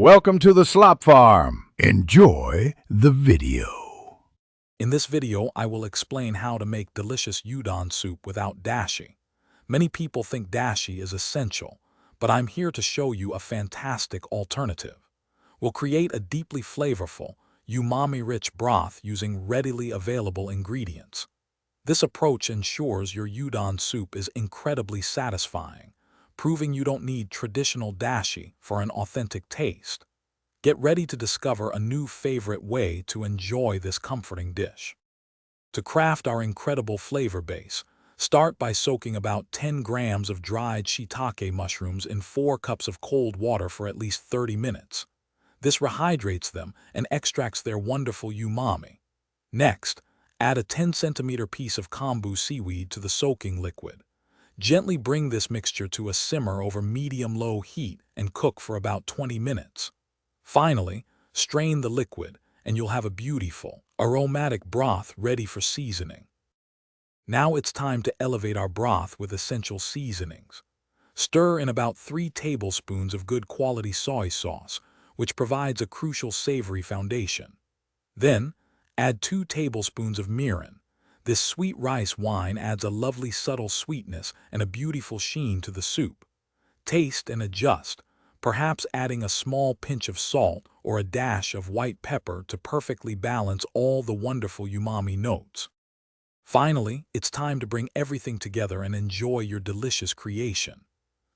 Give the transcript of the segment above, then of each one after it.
Welcome to the Slop Farm. Enjoy the video. In this video, I will explain how to make delicious udon soup without dashi. Many people think dashi is essential, but I'm here to show you a fantastic alternative. We'll create a deeply flavorful, umami-rich broth using readily available ingredients. This approach ensures your udon soup is incredibly satisfying, proving you don't need traditional dashi for an authentic taste. Get ready to discover a new favorite way to enjoy this comforting dish. To craft our incredible flavor base, start by soaking about 10 grams of dried shiitake mushrooms in 4 cups of cold water for at least 30 minutes. This rehydrates them and extracts their wonderful umami. Next, add a 10-centimeter piece of kombu seaweed to the soaking liquid. Gently bring this mixture to a simmer over medium-low heat and cook for about 20 minutes. Finally, strain the liquid and you'll have a beautiful, aromatic broth ready for seasoning. Now it's time to elevate our broth with essential seasonings. Stir in about 3 tablespoons of good quality soy sauce, which provides a crucial savory foundation. Then, add 2 tablespoons of mirin. This sweet rice wine adds a lovely subtle sweetness and a beautiful sheen to the soup. Taste and adjust, perhaps adding a small pinch of salt or a dash of white pepper to perfectly balance all the wonderful umami notes. Finally, it's time to bring everything together and enjoy your delicious creation.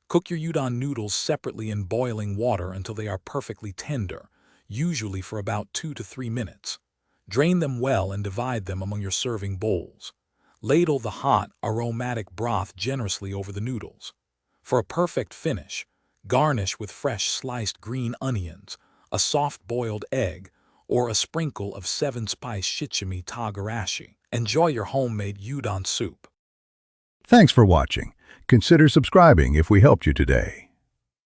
Cook your udon noodles separately in boiling water until they are perfectly tender, usually for about 2 to 3 minutes. Drain them well and divide them among your serving bowls. Ladle the hot, aromatic broth generously over the noodles. For a perfect finish, garnish with fresh sliced green onions, a soft-boiled egg, or a sprinkle of 7-spice shichimi togarashi. Enjoy your homemade udon soup. Thanks for watching. Consider subscribing if we helped you today.